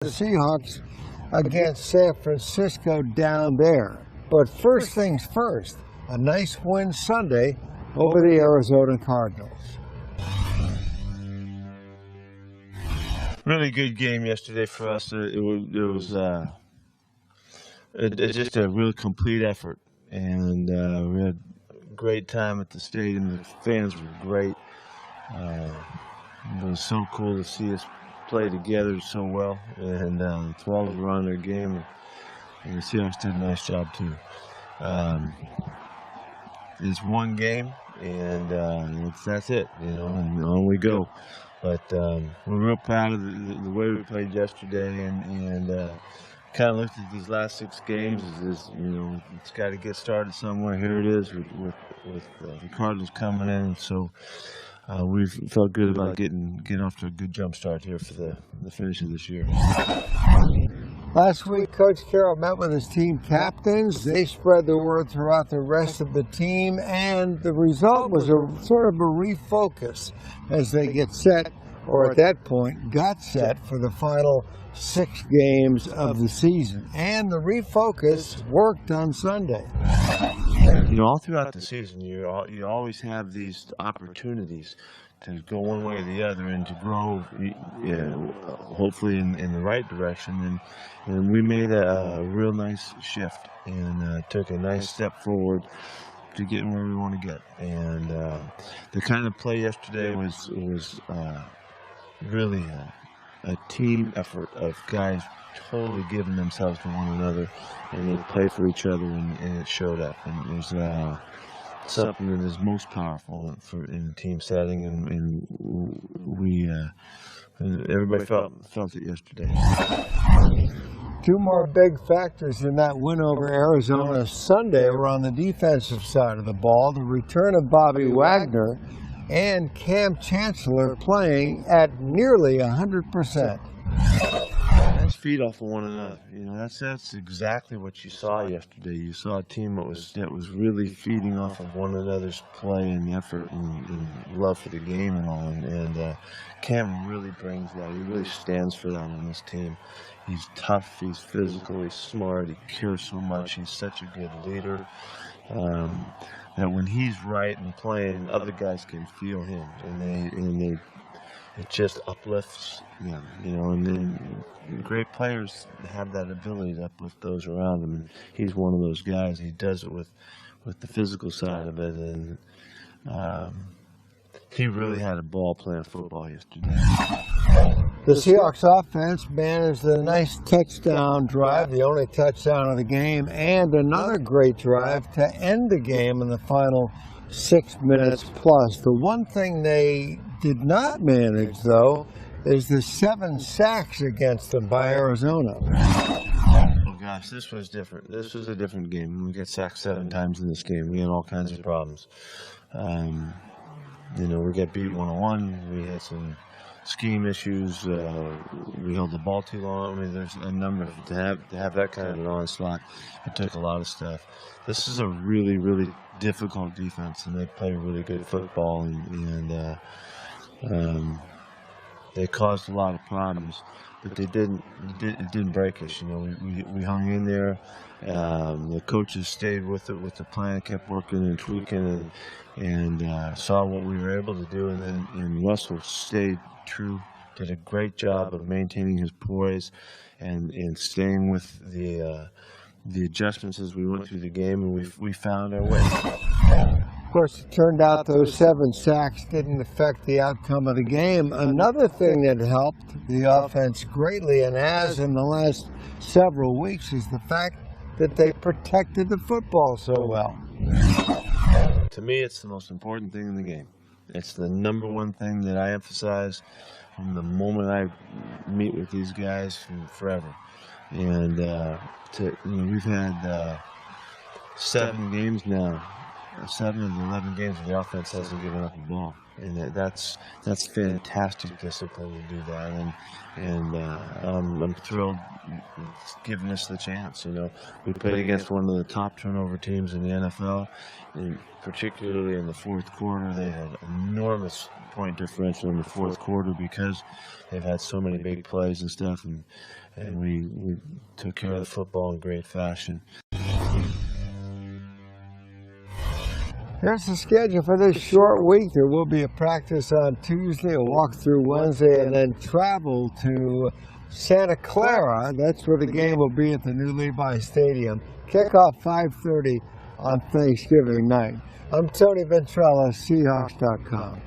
The Seahawks against San Francisco down there. But first things first, a nice win Sunday over the Arizona Cardinals. Really good game yesterday for us. It was just a real complete effort, and we had a great time at the stadium. The fans were great. It was so cool to see us play together so well, and the 12 were on their game, and the Seahawks did a nice job too. It's one game, and that's it, and on we go. But we're real proud of the way we played yesterday, and kind of looked at these last 6 games. It's got to get started somewhere. Here it is with the Cardinals coming in, so we felt good about getting off to a good jump start here for the finish of this year. Last week, Coach Carroll met with his team captains. They spread the word throughout the rest of the team, and the result was a sort of a refocus as they get set, or at that point, got set for the final 6 games of the season. And the refocus worked on Sunday. All throughout the season, you always have these opportunities to go one way or the other and to grow, hopefully in the right direction. And we made a real nice shift and took a nice step forward to getting where we want to get. And the kind of play yesterday was really a team effort of guys totally giving themselves to one another, and they play for each other, and it showed up. And it was something that is most powerful in a team setting, and everybody felt it yesterday. 2 more big factors in that win over Arizona Sunday were on the defensive side of the ball: the return of Bobby Wagner and Cam Chancellor playing at nearly 100%. Let's feed off of one another. That's exactly what you saw yesterday. You saw a team that was really feeding off of one another's play and effort and love for the game and all. And Cam really brings that. He really stands for that on this team. He's tough. He's physical. He's smart. He cares so much. He's such a good leader. That when he's right and playing, other guys can feel him, and it just uplifts them, and then great players have that ability to uplift those around them, and he's one of those guys. He does it with the physical side of it, and he really had a ball playing football yesterday. The Seahawks offense managed a nice touchdown drive, the only touchdown of the game, and another great drive to end the game in the final 6 minutes plus. The one thing they did not manage, though, is the 7 sacks against them by Arizona. Oh gosh, this was different. This was a different game. We got sacked 7 times in this game. We had all kinds of problems. We got beat 1-on-1. We had some scheme issues. We held the ball too long. I mean, there's a number to have that kind of an onslaught. It took a lot of stuff. This is a really, really difficult defense, and they play really good football, and they caused a lot of problems, but it didn't break us. We hung in there. The coaches stayed with it, with the plan, kept working and tweaking, and saw what we were able to do, and Russell stayed true, did a great job of maintaining his poise and staying with the adjustments as we went through the game, and we found our way. Of course, it turned out those 7 sacks didn't affect the outcome of the game. Another thing that helped the offense greatly, and has in the last several weeks, is the fact that they protected the football so well. To me, it's the most important thing in the game. It's the number one thing that I emphasize from the moment I meet with these guys from forever. And we've had 7 games now. 7 of the 11 games where the offense hasn't given up a ball, and that's fantastic discipline to do that. And I'm thrilled it's giving us the chance. We played against one of the top turnover teams in the NFL, and particularly in the fourth quarter, they had enormous point differential in the fourth quarter because they've had so many big plays and stuff, and we took care of the football in great fashion. Here's the schedule for this short week. There will be a practice on Tuesday, a walkthrough Wednesday, and then travel to Santa Clara. That's where the game will be at the new Levi Stadium. Kickoff 5:30 on Thanksgiving night. I'm Tony Ventrella, Seahawks.com.